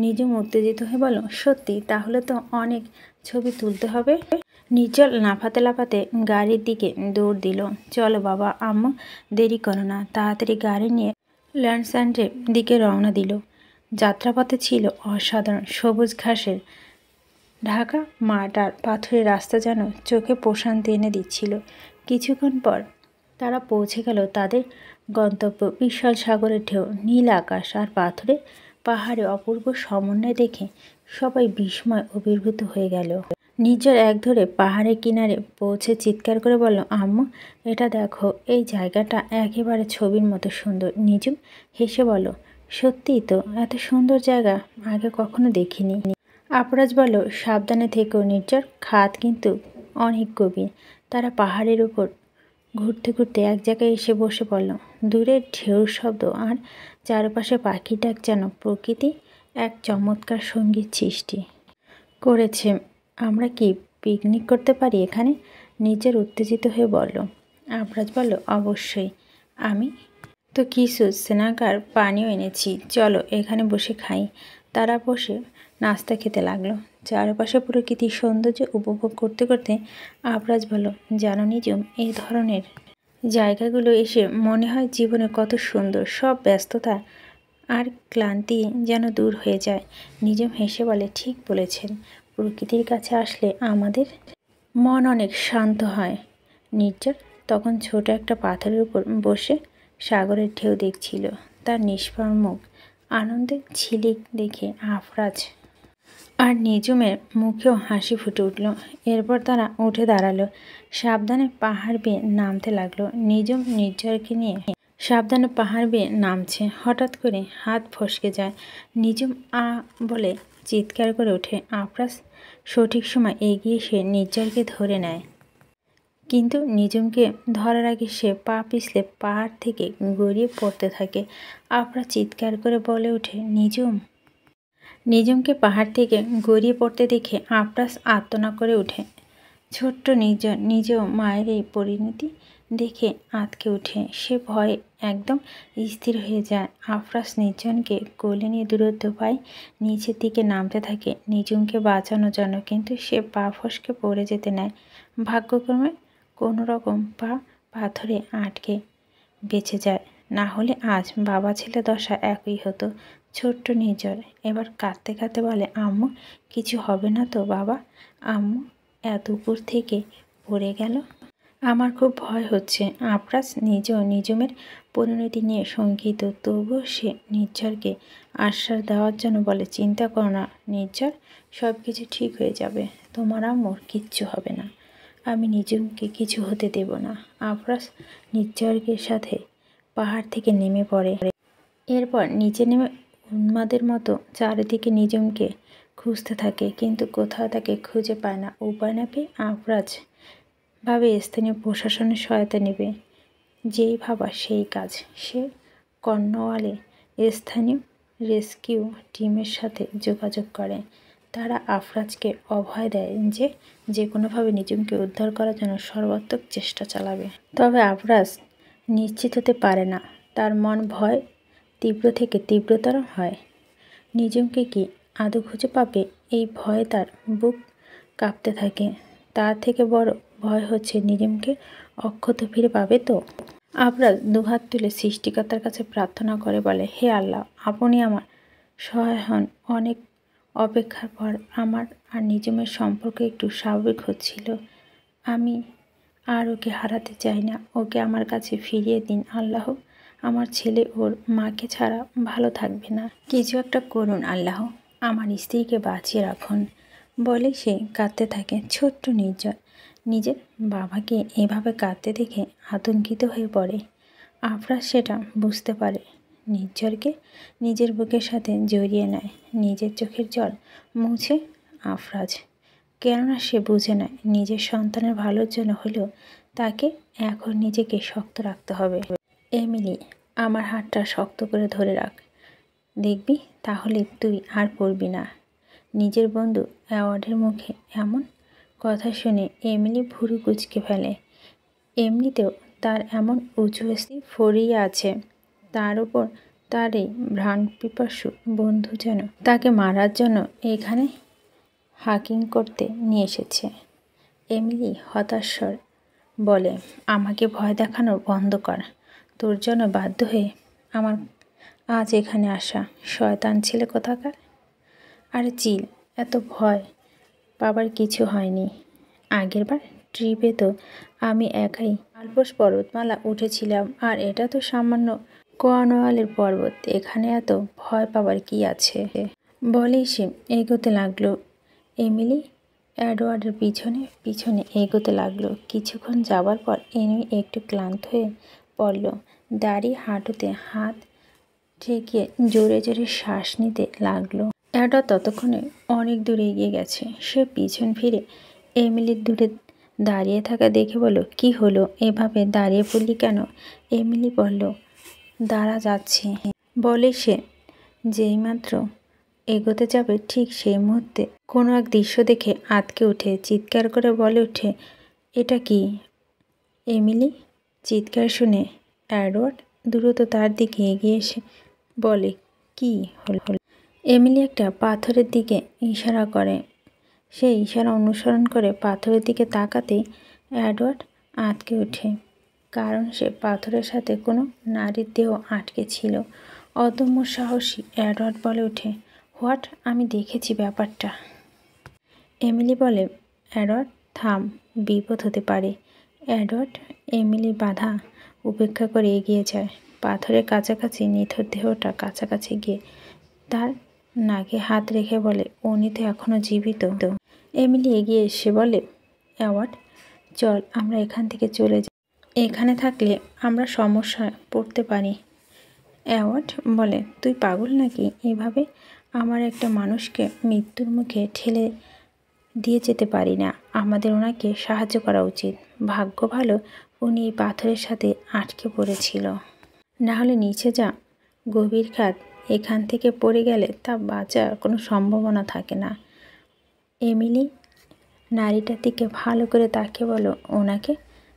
Speaker 1: নিজম উত্তেজিত হয়ে বলল, সত্যি? তাহলে তো অনেক ছবি তুলতে হবে। নির্জল লাফাতে লাফাতে গাড়ির দিকে দৌড় দিল। চলো বাবা, আম্মু দেরি করো না। তাড়াতাড়ি গাড়ি নিয়ে ল্যান্ডস্যান্ডের দিকে রওনা দিল। যাত্রাপথে ছিল অসাধারণ সবুজ ঘাসের ঢাকা মাঠ আর পাথরের রাস্তা যেন চোখে প্রশান্তি এনে দিচ্ছিল। কিছুক্ষণ পর তারা পৌঁছে গেল তাদের গন্তব্য। বিশাল সাগরের ঢেউ, নীল আকাশ আর পাথরের পাহাড়ে অপূর্ব সমন্বয় দেখে সবাই বিস্ময় অভিভূত হয়ে গেল। নির্জন এক ধরে পাহাড়ের কিনারে পৌঁছে চিৎকার করে বলল, আম্মু এটা দেখো, এই জায়গাটা একেবারে ছবির মতো সুন্দর। নিজুম হেসে বলল, সত্যিই তো, এত সুন্দর জায়গা আগে কখনো দেখিনি। আফরাজ বলল, সাবধানে থেকো নির্জন, খাদ কিন্তু অনেক গভীর। তারা পাহাড়ের উপর ঘুরতে ঘুরতে এক জায়গায় এসে বসে পড়ল। দূরের ঢেউর শব্দ আর চারপাশে পাখির ডাক যেন প্রকৃতি এক চমৎকার সঙ্গীত সৃষ্টি করেছে। আমরা কি পিকনিক করতে পারি এখানে? নিজের উত্তেজিত হয়ে বলল। আফরাজ বলল, অবশ্যই, আমি তো কিছু স্ন্যাকার পানিও এনেছি, চলো এখানে বসে খাই। তারা বসে নাস্তা খেতে লাগলো। চারপাশে প্রকৃতির সৌন্দর্য উপভোগ করতে করতে আফরাজ বলল, জানো নিজুম, এই ধরনের জায়গাগুলো এসে মনে হয় জীবনে কত সুন্দর। সব ব্যস্ততা আর ক্লান্তি যেন দূর হয়ে যায়। নিজুম হেসে বলে, ঠিক বলেছেন, প্রকৃতির কাছে আসলে আমাদের মন অনেক শান্ত হয়। নির্জন তখন ছোট একটা পাথরের উপর বসে সাগরের ঢেউ দেখছিল। তার নিষ্পাপ মুখ আনন্দে ঝিলিক দেখে আফরাজ আর নিজুমের মুখেও হাসি ফুটে উঠল। এরপর তারা উঠে দাঁড়ালো, সাবধানে পাহাড় বেয়ে নামতে লাগলো। নিজুম নির্জনকে নিয়ে সাবধানে পাহাড় বেয়ে নামছে। হঠাৎ করে হাত ফসকে যায়। নিজুম বলে চিৎকার করে ওঠে। আফরাজ সঠিক সময় এগিয়ে এসে নির্জনকে ধরে নেয়, কিন্তু নিজুমকে ধরার আগে সে পা পিছলে পাহাড় থেকে গড়িয়ে পড়তে থাকে। আফরাজ চিৎকার করে বলে ওঠে, নিজুম। নিজুমকে পাহাড় থেকে গড়িয়ে পড়তে দেখে আফরাজ আর্তনাদ করে ওঠে। ছোট্ট নির্জন নিজেও মায়ের এই পরিণতি দেখে আঁতকে ওঠে। সে ভয়ে একদম স্থির হয়ে যায়। আফরাজ নির্জনকে কোলে নিয়ে দূরত্ব পায় নিচের দিকে নামতে থাকে নিজুমকে বাঁচানোর জন্য, কিন্তু সে পা ফসকে পড়ে যেতে নেয়। ভাগ্যক্রমে কোনো রকম পা পাথরে আটকে বেঁচে যায়। না হলে আজ বাবা ছেলে দশা একই হতো। ছোট্ট নির্ঝর এবার কাঁদতে কাঁদতে বলে, আম্মু কিছু হবে না তো বাবা? আম্মু এত উপর থেকে পড়ে গেল, আমার খুব ভয় হচ্ছে। আফরাজ নিজেও নিজমের পরিণতি নিয়ে শঙ্কিত, তবুও সে নির্ঝরকে আশ্বাস দেওয়ার জন্য বলে, চিন্তা করো না নির্ঝর, সব কিছু ঠিক হয়ে যাবে, তোমার আম্মুর কিচ্ছু হবে না, আমি নিজমকে কিছু হতে দেব না। আফরাজ নির্ঝরের সাথে পাহাড় থেকে নেমে পড়ে। এরপর নিচে নেমে উন্মাদের মতো চারিদিকে নিজমকে খুঁজতে থাকে, কিন্তু কোথাও তাকে খুঁজে পায় না। উপায় না পেয়ে আফরাজ ভাবে স্থানীয় প্রশাসনের সহায়তা নেবে। যেই ভাবা সেই কাজ, সে কর্নওয়ালে স্থানীয় রেস্কিউ টিমের সাথে যোগাযোগ করে। তারা আফরাজকে অভয় দেয় যে যে কোনোভাবে নিজমকে উদ্ধার করার জন্য সর্বাত্মক চেষ্টা চালাবে। তবে আফরাজ নিশ্চিত হতে পারে না, তার মন ভয় তীব্র থেকে তীব্রতর হয়। নিজমকে কি আদৌ খুঁজে পাবে, এই ভয়ে তার বুক কাঁপতে থাকে। তার থেকে বড় ভয় হচ্ছে নিজমকে অক্ষত ফিরে পাবে তো। আফরাজ দুহাত তুলে সৃষ্টিকর্তার কাছে প্রার্থনা করে বলে, হে আল্লাহ, আপনি আমার সহায় হন। অনেক অপেক্ষার পর আমার আর নিজমের সম্পর্ক একটু স্বাভাবিক হচ্ছিল। আমি আর ওকে হারাতে চাই না, ওকে আমার কাছে ফিরিয়ে দিন আল্লাহ। আমার ছেলে ওর মাকে ছাড়া ভালো থাকবে না, কিছু একটা করুন আল্লাহ, আমার স্ত্রীকে বাঁচিয়ে রাখুন। বলে সে কাঁদতে থাকে। ছোট্ট নির্ঝর নিজের বাবাকে এভাবে কাঁদতে দেখে আতঙ্কিত হয়ে পড়ে। আফরাজ সেটা বুঝতে পারে, নির্ঝরকে নিজের বুকের সাথে জড়িয়ে নেয়। নিজের চোখের জল মুছে আফরাজ, কেননা সে বুঝে নেয় নিজের সন্তানের ভালোর জন্য হলেও তাকে এখন নিজেকে শক্ত রাখতে হবে। এমিলি, আমার হাতটা শক্ত করে ধরে রাখ, দেখবি তাহলে তুই আর পড়বি না। নিজের বন্ধু অ্যাওয়ার্ডের মুখে এমন কথা শুনে এমিলি ভুরু কুঁচকে ফেলে। এমনিতেও তার এমন উঁচু স্থিতি ফরিয়ে আছে, তার উপর তার এই প্রাণপিপাসু বন্ধু যেন তাকে মারার জন্য এখানে হাকিং করতে নিয়ে এসেছে। এমিলি হতাশর বলে, আমাকে ভয় দেখানো বন্ধ কর, তোর জন্য বাধ্য হয়ে আমার আজ এখানে আসা, শয়তান ছেলে কোথাকার। আরে চিল, এত ভয় পাবার কিছু হয়নি। আগেরবার ট্রিপে তো আমি একাই আলপস পর্বতমালা উঠেছিলাম, আর এটা তো সামান্য কর্নওয়ালের পর্বত, এখানে এত ভয় পাবার কি আছে। বলেই সে এগোতে লাগলো। এমিলি এডওয়ার্ডের পিছনে পিছনে এগোতে লাগলো। কিছুক্ষণ যাবার পর এমি একটু ক্লান্ত হয়ে পড়ল। দাঁড়িয়ে হাঁটুতে হাত ঠেকিয়ে জোরে জোরে শ্বাস নিতে লাগলো। এডওয়ার্ড ততক্ষণে অনেক দূরে এগিয়ে গেছে। সে পিছন ফিরে এমিলির দূরে দাঁড়িয়ে থাকা দেখে বলল, কি হলো, এভাবে দাঁড়িয়ে পড়লি কেন? এমিলি বলল, দাঁড়া যাচ্ছি। বলে সে যেইমাত্র এগোতে যাবে ঠিক সেই মুহূর্তে কোনো এক দৃশ্য দেখে আঁতকে উঠে চিৎকার করে বলে ওঠে, এটা কি? এমিলি চিৎকার শুনে এডওয়ার্ড দ্রুত তার দিকে এগিয়ে এসে বলে, কি হলো? এমিলি একটা পাথরের দিকে ইশারা করে। সেই ইশারা অনুসরণ করে পাথরের দিকে তাকাতেই এডওয়ার্ড আঁতকে ওঠে, কারণ সে পাথরের সাথে কোনো নারীর দেহ আটকে ছিল। অদম্য সাহসী এডওয়ার্ড বলে ওঠে, হোয়াট, আমি দেখেছি ব্যাপারটা। এমিলি বলে, এডওয়ার্ড থাম, বিপদ হতে পারে। এডওয়ার্ড এমিলির বাধা উপেক্ষা করে এগিয়ে যায়। পাথরের কাছাকাছি নিথর দেহটা কাছাকাছি গিয়ে তার নাকে হাত রেখে বলে, উনি তো এখনও জীবিত। এমিলি এগিয়ে এসে বলে, এডওয়ার্ড চল আমরা এখান থেকে চলে যাই, এখানে থাকলে আমরা সমস্যায় পড়তে পারি। এডওয়ার্ড বলে, তুই পাগল নাকি? এভাবে আমার একটা মানুষকে মৃত্যুর মুখে ঠেলে দিয়ে যেতে পারি না, আমাদের ওনাকে সাহায্য করা উচিত। ভাগ্য ভালো উনি এই পাথরের সাথে আটকে পড়েছিল, না হলে নিচে যা গভীর খাত, এখান থেকে পড়ে গেলে তা বাঁচার কোনো সম্ভাবনা থাকে না। এমিলি নারীটার দিকে ভালো করে তাকিয়ে বলো, ওনাকে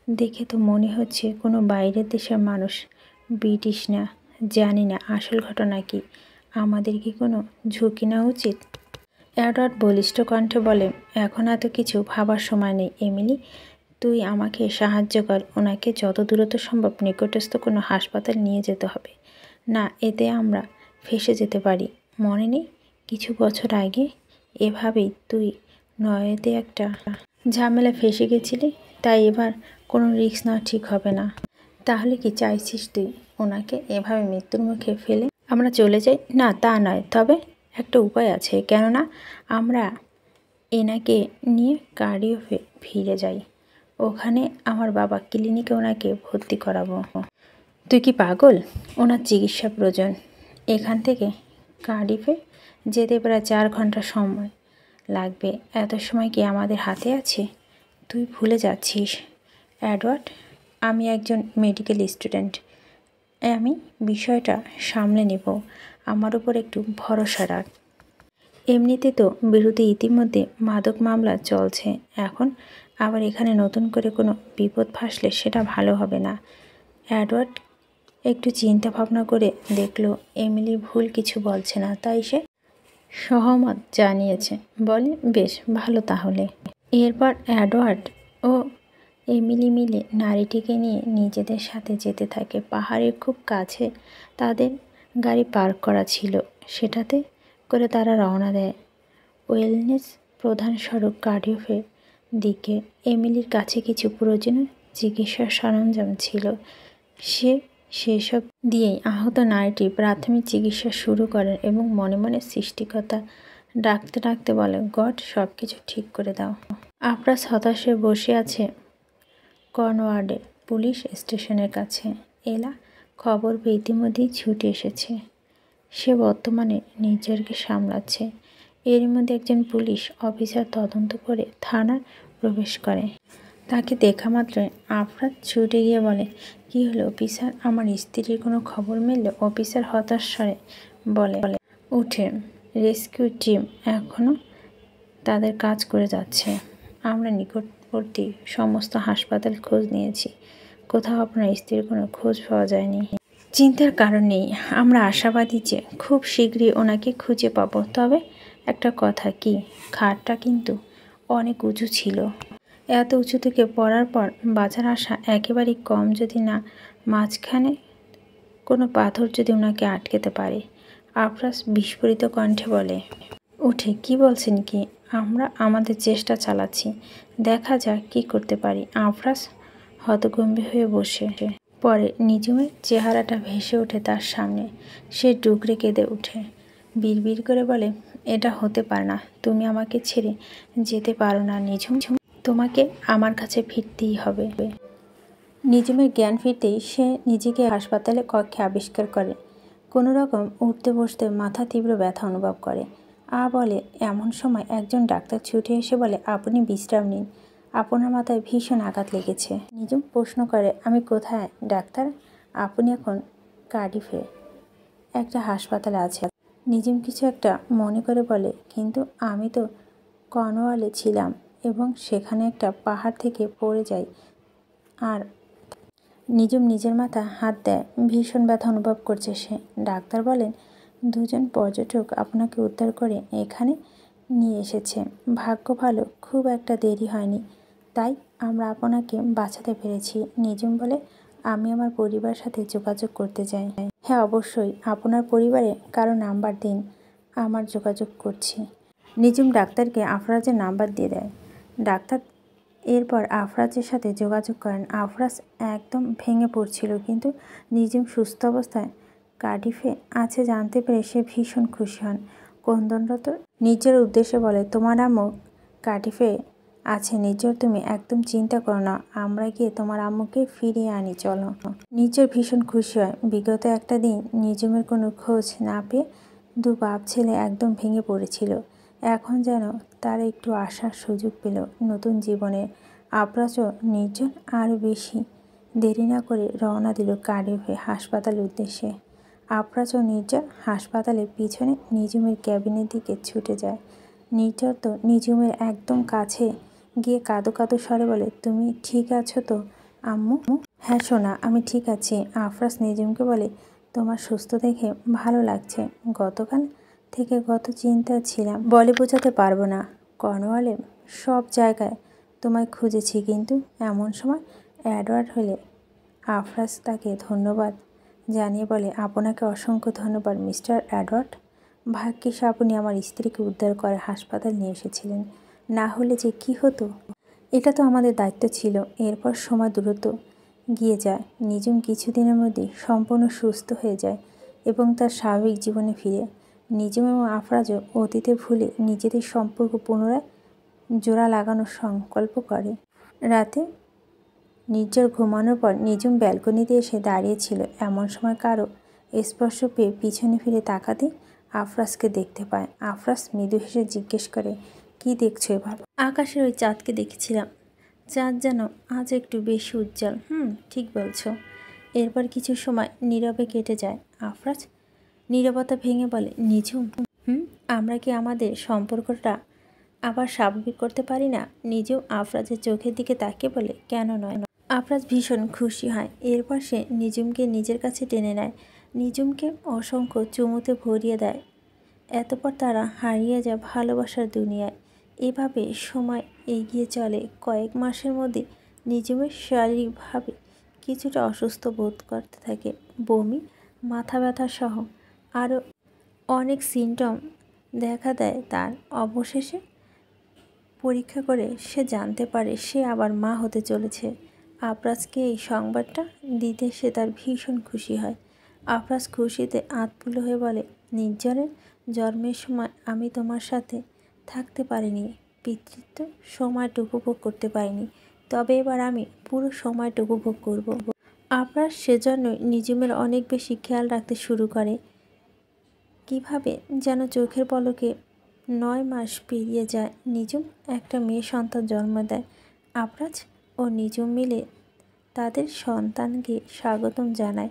Speaker 1: দেখে তো মনে হচ্ছে কোনো বাইরের দেশের মানুষ, ব্রিটিশ না। জানি না আসল ঘটনা কি, আমাদের কি কোনো ঝুঁকি নেওয়া উচিত? এডওয়ার্ড বলিষ্ঠ কণ্ঠে বলে, এখন এত কিছু ভাবার সময় নেই এমিলি, তুই আমাকে সাহায্য কর, ওনাকে যত দ্রুত সম্ভব নিকটস্থ কোনো হাসপাতাল নিয়ে যেতে হবে, না এতে আমরা ফেঁসে যেতে পারি। মনে নেই কিছু বছর আগে এভাবেই তুই নয়েতে একটা ঝামেলা ফেঁসে গেছিলি, তাই এবার কোনো রিস্ক নেওয়া ঠিক হবে না। তাহলে কি চাইছিস তুই ওনাকে এভাবে মৃত্যুর মুখে ফেলে আমরা চলে যাই? না তা নয়, তবে একটা উপায় আছে, কেননা আমরা এনাকে নিয়ে কার্ডিওফে ফিরে যাই, ওখানে আমার বাবা ক্লিনিকে ওনাকে ভর্তি করাবো। তুই কি পাগল? ওনার চিকিৎসা প্রয়োজন। এখান থেকে কার্ডিফে যেতে প্রায় 4 ঘন্টা সময় লাগবে। এত সময় কি আমাদের হাতে আছে? তুই ভুলে যাচ্ছিস এডওয়ার্ড, আমি একজন মেডিকেল স্টুডেন্ট, আমি বিষয়টা সামলে নেব, আমার উপর একটু ভরসা রাখ। এমনিতে তো বিরুদ্ধে ইতিমধ্যে মাদক মামলা চলছে, এখন আবার এখানে নতুন করে কোনো বিপদ ফাঁসলে সেটা ভালো হবে না। এডওয়ার্ড একটু চিন্তা ভাবনা করে দেখলো এমিলি ভুল কিছু বলছে না, তাই সে সহমত জানিয়েছে। বলে বেশ ভালো তাহলে। এরপর এডওয়ার্ড ও এমিলি মিলে নারীটিকে নিয়ে নিজেদের সাথে যেতে থাকে। পাহাড়ের খুব কাছে তাদের গাড়ি পার্ক করা ছিল, সেটাতে করে তারা রওনা দেয় ওয়েলনেস প্রধান সড়ক কার্ডিওফের দিকে। এমিলির কাছে কিছু প্রয়োজনীয় চিকিৎসার সরঞ্জাম ছিল, সেসব দিয়েই আহত নারীটি প্রাথমিক চিকিৎসা শুরু করেন এবং মনে মনে সৃষ্টিকর্তা ডাকতে ডাকতে বলে, গড সব কিছু ঠিক করে দাও। আফরাজ হতাশ হয়ে বসে আছে কর্নওয়ার্ডে পুলিশ স্টেশনের কাছে। এলা খবর পেয়ে ইতিমধ্যেই ছুটে এসেছে। সে বর্তমানে নিজেকে সামলাচ্ছে। এর মধ্যে একজন পুলিশ অফিসার তদন্ত করে থানার প্রবেশ করে। তাকে দেখা মাত্রই আফরাজ ছুটে গিয়ে বলে, কি হলো অফিসার, আমার স্ত্রীর কোনো খবর মিলল? অফিসার হতাশ স্বরে বলে উঠে, রেস্কিউ টিম এখনও তাদের কাজ করে যাচ্ছে। আমরা নিকটবর্তী সমস্ত হাসপাতাল খোঁজ নিয়েছি, কোথাও আপনার স্ত্রীর কোনো খোঁজ পাওয়া যায়নি। চিন্তার কারণ নেই, আমরা আশাবাদী যে খুব শীঘ্রই ওনাকে খুঁজে পাবো। তবে একটা কথা, কি খাটটা কিন্তু অনেক উঁচু ছিল, এত উঁচু থেকে পড়ার পর বাঁচার আশা একেবারেই কম, যদি না মাঝখানে কোনো পাথর যদি ওনাকে আটকেতে পারে। আফরাজ বিস্ফোরিত কণ্ঠে বলে উঠে, কি বলছেন কি? আমরা আমাদের চেষ্টা চালাচ্ছি, দেখা যাক কি করতে পারি। আফরাজ হতগম্ভীর হয়ে বসে পরে নিজুমের চেহারাটা ভেসে ওঠে তার সামনে। সে ডুকরে কেঁদে ওঠে, বিড়বিড় করে বলে, এটা হতে পারে না, তুমি আমাকে ছেড়ে যেতে পারো না নিজুম, তোমাকে আমার কাছে ফিরতেই হবে। নিজুমের জ্ঞান ফিরতেই সে নিজেকে হাসপাতালে কক্ষে আবিষ্কার করে। কোনো রকম উঠতে বসতে মাথা তীব্র ব্যথা অনুভব করে। বলে এমন সময় একজন ডাক্তার ছুটে এসে বলে, আপনি বিশ্রাম নিন, আপনার মাথায় ভীষণ আঘাত লেগেছে। নিজুম প্রশ্ন করে, আমি কোথায় ডাক্তার? আপনি এখন কার্ডিফে একটা হাসপাতালে আছে। নিজুম কিছু একটা মনে করে বলে, কিন্তু আমি তো কর্নওয়ালে ছিলাম এবং সেখানে একটা পাহাড় থেকে পড়ে যাই। আর নিজুম নিজের মাথা হাত দেয়, ভীষণ ব্যথা অনুভব করছে সে। ডাক্তার বলেন, দুজন পর্যটক আপনাকে উদ্ধার করে এখানে নিয়ে এসেছে, ভাগ্য ভালো খুব একটা দেরি হয়নি, তাই আমরা আপনাকে বাঁচাতে পেরেছি। নিজুম বলে, আমি আমার পরিবারের সাথে যোগাযোগ করতে চাই। হ্যাঁ অবশ্যই, আপনার পরিবারে কারো নাম্বার দিন, আমার যোগাযোগ করছি। নিজুম ডাক্তারকে আফরাজের নাম্বার দিয়ে দেয়। ডাক্তার এরপর আফরাজের সাথে যোগাযোগ করেন। আফরাজ একদম ভেঙে পড়ছিল, কিন্তু নিজুম সুস্থ অবস্থায় কার্ডিফে আছে জানতে পেরে সে ভীষণ খুশি হন। ক্রন্দনরত নিজের উদ্দেশ্যে বলে, তোমার আম্মু কার্ডিফে আছে নিজের, তুমি একদম চিন্তা করো না, আমরা গিয়ে তোমার আম্মুকে ফিরিয়ে আনি, চলো। নিজের ভীষণ খুশি হয়। বিগত একটা দিন নিজুমের কোনো খোঁজ না পেয়ে দু বাপ ছেলে একদম ভেঙে পড়েছিল, এখন যেন তারা একটু আসার সুযোগ পেল নতুন জীবনে। আফরাজ ও নির্জন আরও বেশি দেরি না করে রওনা দিল কার্ডিফে হাসপাতালের উদ্দেশ্যে। আফরাজ ও নির্জন হাসপাতালের পিছনে নিজুমের ক্যাবিনের দিকে ছুটে যায়। নির্জন তো নিজুমের একদম কাছে গিয়ে কাঁদো কাঁদো স্বরে বলে, তুমি ঠিক আছো তো আম্মু? হ্যাঁ সোনা, আমি ঠিক আছি। আফরাজ নিজুমকে বলে, তোমার সুস্থ দেখে ভালো লাগছে, গতকাল থেকে চিন্তা ছিলাম, বলে বোঝাতে পারবো না। কর্নওয়ালে সব জায়গায় তোমায় খুঁজেছি, কিন্তু এমন সময় অ্যাডওয়ার্ড হলে আফরাজ তাকে ধন্যবাদ জানিয়ে বলে, আপনাকে অসংখ্য ধন্যবাদ মিস্টার অ্যাডওয়ার্ড। ভাগ্যিস আপনি আমার স্ত্রীকে উদ্ধার করে হাসপাতাল নিয়ে এসেছিলেন, না হলে যে কি হতো। এটা তো আমাদের দায়িত্ব ছিল। এরপর সময় দ্রুত গিয়ে যায়। নিজুম কিছুদিনের মধ্যেই সম্পূর্ণ সুস্থ হয়ে যায় এবং তার স্বাভাবিক জীবনে ফিরে। নিজুম এবং আফরাজও অতীতে ভুলে নিজেদের সম্পর্ক পুনরায় জোড়া লাগানোর সংকল্প করে। রাতে নির্ঝর ঘুমানোর পর নিজুম ব্যালকনিতে এসে দাঁড়িয়েছিল। এমন সময় কারো স্পর্শ পেয়ে পিছনে ফিরে তাকাতে আফরাজকে দেখতে পায়। আফরাজ মৃদু হেসে জিজ্ঞেস করে, কি দেখছো এভাবে? আকাশের ওই চাঁদকে দেখেছিলাম। চাঁদ যেন আজ একটু বেশি উজ্জ্বল। ঠিক বলছো। এরপর কিছু সময় নীরবে কেটে যায়। আফরাজ নীরবতা ভেঙে বলে, নিঝুম, আমরা কি আমাদের সম্পর্কটা আবার স্বাভাবিক করতে পারি না? নিজেও আফরাজের চোখের দিকে তাকিয়ে বলে, কেন নয়। আফরাজ ভীষণ খুশি হয়। এরপর সে নিজুমকে নিজের কাছে টেনে নেয়, নিজুমকে অসংখ্য চুমুতে ভরিয়ে দেয়। এতপর তারা হারিয়ে যায় ভালোবাসার দুনিয়ায়। এভাবে সময় এগিয়ে চলে। কয়েক মাসের মধ্যে নিজুমের শারীরিকভাবে কিছুটা অসুস্থ বোধ করতে থাকে। বমি, মাথা ব্যথা সহ আরও অনেক সিমটম দেখা দেয় তার। অবশেষে পরীক্ষা করে সে জানতে পারে সে আবার মা হতে চলেছে। আফরাজকে এই সংবাদটা দিতে সে তার ভীষণ খুশি হয়। আফরাজ খুশিতে আতপুল্য হয়ে বলে, নির্ঝরের জন্মের সময় আমি তোমার সাথে থাকতে পারিনি, পিতৃত্ব সময়টা উপভোগ করতে পারিনি, তবে এবার আমি পুরো সময়টা উপভোগ করব। আফরাজ সেজন্যই নিজুমের অনেক বেশি খেয়াল রাখতে শুরু করে। কিভাবে যেন চোখের পলকে 9 মাস পেরিয়ে যায়। নিজুম একটা মেয়ে সন্তান জন্ম দেয়। আফরাজ ও নিজুম মিলে তাদের সন্তানকে স্বাগতম জানায়।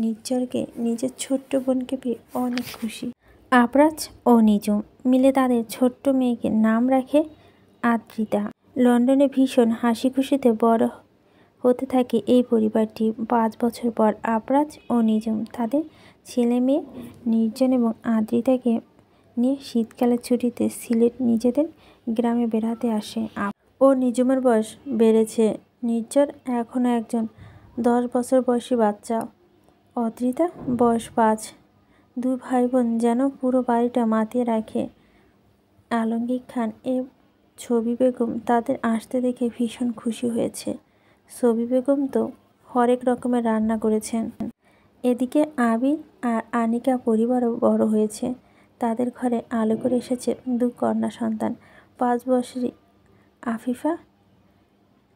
Speaker 1: নির্ঝরকে নিজের ছোট্ট বোনকে পেয়ে অনেক খুশি। আফরাজ ও নিজুম মিলে তাদের ছোট্ট মেয়েকে নাম রাখে আদ্রিতা। লন্ডনে ভীষণ হাসি খুশিতে বড় হতে থাকে এই পরিবারটি। 5 বছর পর আফরাজ ও নিজুম তাদের ছেলে মেয়ে নির্জন এবং আদ্রিতাকে নিয়ে শীতকালের ছুটিতে সিলেট নিজেদের গ্রামে বেড়াতে আসে। ও নিজুমের বয়স বেড়েছে। নির্ঝর এখনও একজন 10 বছর বয়সী বাচ্চা। অদ্রিতা বয়স 5। দুই ভাই বোন যেন পুরো বাড়িটা মাতিয়ে রাখে। আলমগীর খান এ ছবি বেগম তাদের আসতে দেখে ভীষণ খুশি হয়েছে। ছবি বেগম তো হরেক রকমের রান্না করেছেন। এদিকে আবির আর আনিকা পরিবারও বড় হয়েছে। তাদের ঘরে আলো করে এসেছে 2 কন্যা সন্তান। 5 বছরী আফিফা,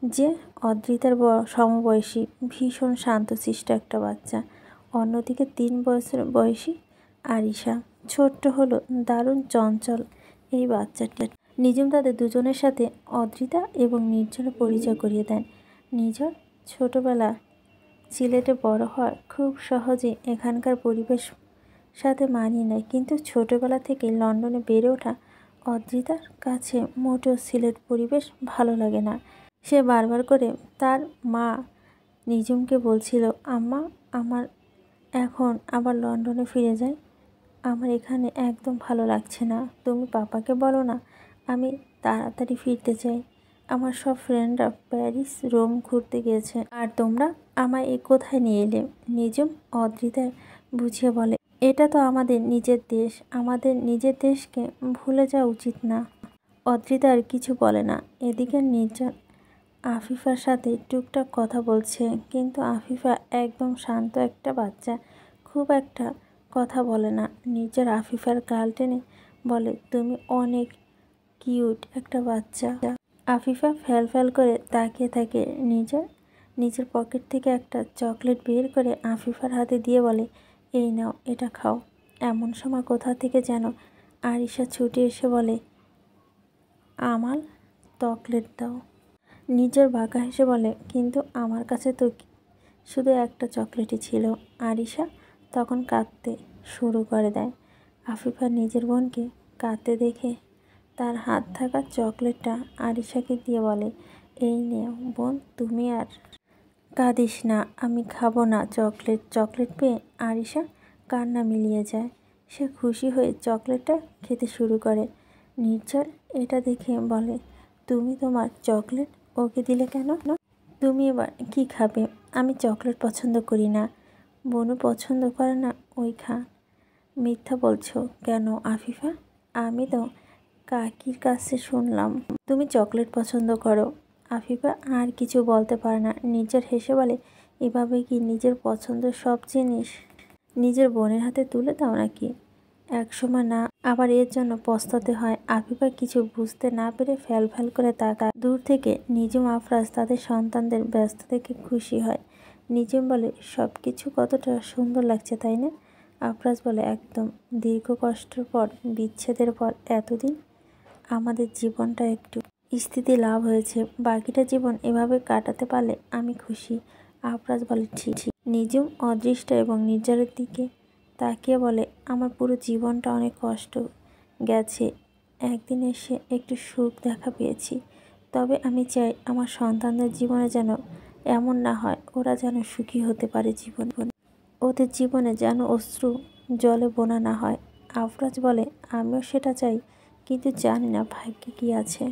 Speaker 1: যে অদ্রিতার সমবয়সী, ভীষণ শান্তশিষ্ট একটা বাচ্চা। অন্যদিকে 3 বছর বয়সী আরিশা। ছোট্ট হলো দারুণ চঞ্চল এই বাচ্চাটি। নিজুম তাদের দুজনের সাথে অদ্রিতা এবং নির্ঝরের পরিচয় করিয়ে দেন। নির্ঝর ছোটবেলা সিলেটে বড় হয়, খুব সহজে এখানকার পরিবেশ সাথে মানিয়ে নেয়। কিন্তু ছোটবেলা থেকে লন্ডনে বেড়ে ওঠা অদ্রিতার কাছে মোটেও সিলেট পরিবেশ ভালো লাগে না। সে বারবার করে তার মা নিজুমকে বলছিল, আম্মা, আমার এখন আবার লন্ডনে ফিরে যাই। আমার এখানে একদম ভালো লাগছে না। তুমি পাপাকে বলো না আমি তাড়াতাড়ি ফিরতে চাই। আমার সব ফ্রেন্ডরা প্যারিস, রোম ঘুরতে গিয়েছে, আর তোমরা আমায় কোথায় নিয়ে এলে? নিজুম অদ্রিতা বুঝিয়ে বলে, এটা তো আমাদের নিজের দেশ, আমাদের নিজের দেশকে ভুলে যাওয়া উচিত না। অদ্রিতা আর কিছু বলে না। এদিকে নির্জন আফিফার সাথে টুকটাক কথা বলছে, কিন্তু আফিফা একদম শান্ত একটা বাচ্চা, খুব একটা কথা বলে না। নির্জন আফিফার গাল টেনে বলে, তুমি অনেক কিউট একটা বাচ্চা। আফিফা ফ্যাল ফ্যাল করে তাকিয়ে থাকে। নিজের পকেট থেকে একটা চকলেট বের করে আফিফার হাতে দিয়ে বলে, এই নাও, এটা খাও। এমন সময় কোথা থেকে যেন আরিশা ছুটে এসে বলে, আমাল, চকলেট দাও। নিজের বাঁকা হেসে বলে, কিন্তু আমার কাছে তো শুধু একটা চকলেটই ছিল। আরিশা তখন কাঁদতে শুরু করে দেয়। আফিফা নিজের বোনকে কাঁদতে দেখে তার হাত থাকা চকলেটটা আরিশাকে দিয়ে বলে, এই নে বোন, তুমি আর কাঁদিস না, আমি খাবো না চকলেট। চকলেট পেয়ে আরিশা কান্না মিলিয়ে যায়। সে খুশি হয়ে চকলেটটা খেতে শুরু করে। নির্ঝর এটা দেখে বলে,
Speaker 2: তুমি তোমার চকলেট ওকে দিলে কেন? তুমি এবার কি খাবে? আমি চকলেট পছন্দ করি না। বনু পছন্দ করে না, ওই খা। মিথ্যা বলছো কেন আফিফা? আমি তো কাকির কাছে শুনলাম তুমি চকলেট পছন্দ করো। আফিফা আর কিছু বলতে পারে না, নিজের হেসে বলে, এভাবে কি নিজের পছন্দের সব জিনিস নিজের বোনের হাতে তুলে দাও নাকি? একসময় না আবার এর জন্য পস্তাতে হয়। আফিফা কিছু বুঝতে না পেরে ফ্যাল ফ্যাল করে তাকায়। দূর থেকে নিজুম আফরাজ তাদের সন্তানদের ব্যস্ত থেকে খুশি হয়। নিজুম বলে, সব কিছু কতটা সুন্দর লাগছে তাই না? আফরাজ বলে, একদম। দীর্ঘ কষ্টের পর, বিচ্ছেদের পর এতদিন আমাদের জীবনটা একটু স্থিতি লাভ হয়েছে। বাকিটা জীবন এভাবে কাটাতে পারলে আমি খুশি। আফরাজ বলে, ঠিক। নিজুম অদৃষ্ট এবং নির্জারের দিকে তাকিয়ে বলে, আমার পুরো জীবনটা অনেক কষ্ট গেছে, একদিন এসে একটু সুখ দেখা পেয়েছি। তবে আমি চাই আমার সন্তানদের জীবনে যেন এমন না হয়, ওরা যেন সুখী হতে পারে জীবন, ওদের জীবনে যেন অশ্রু জলে বোনা না হয়। আফরাজ বলে, আমিও সেটা চাই, কিন্তু জানি না ভাগ্যে কি আছে।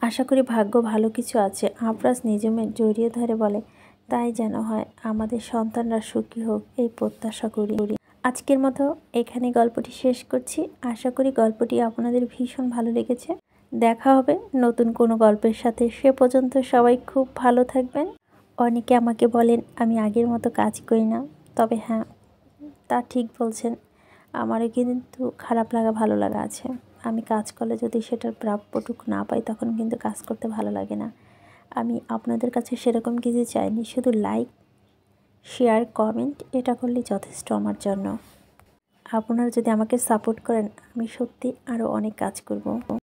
Speaker 2: আশা করি ভাগ্য ভালো কিছু আছে। আফরাজ নিজুমের জড়িয়ে ধরে বলে, তাই যেন হয়, আমাদের সন্তানরা সুখী হোক এই প্রত্যাশা করি। আজকের মতো এখানে গল্পটি শেষ করছি। আশা করি গল্পটি আপনাদের ভীষণ ভালো লেগেছে। দেখা হবে নতুন কোনো গল্পের সাথে। সে পর্যন্ত সবাই খুব ভালো থাকবেন। অনেকে আমাকে বলেন আমি আগের মতো কাজ করি না, তবে হ্যাঁ, তা ঠিক বলছেন। আমারও কিন্তু খারাপ লাগা ভালো লাগা আছে। আমি কাজ করলে যদি সেটার প্রাপ্যটুকু না পাই, তখন কিন্তু কাজ করতে ভালো লাগে না। আমি আপনাদের কাছে সেরকম কিছু চাইনি, শুধু লাইক, শেয়ার, কমেন্ট, এটা করলেই যথেষ্ট আমার জন্য। আপনারা যদি আমাকে সাপোর্ট করেন, আমি সত্যি আরও অনেক কাজ করব।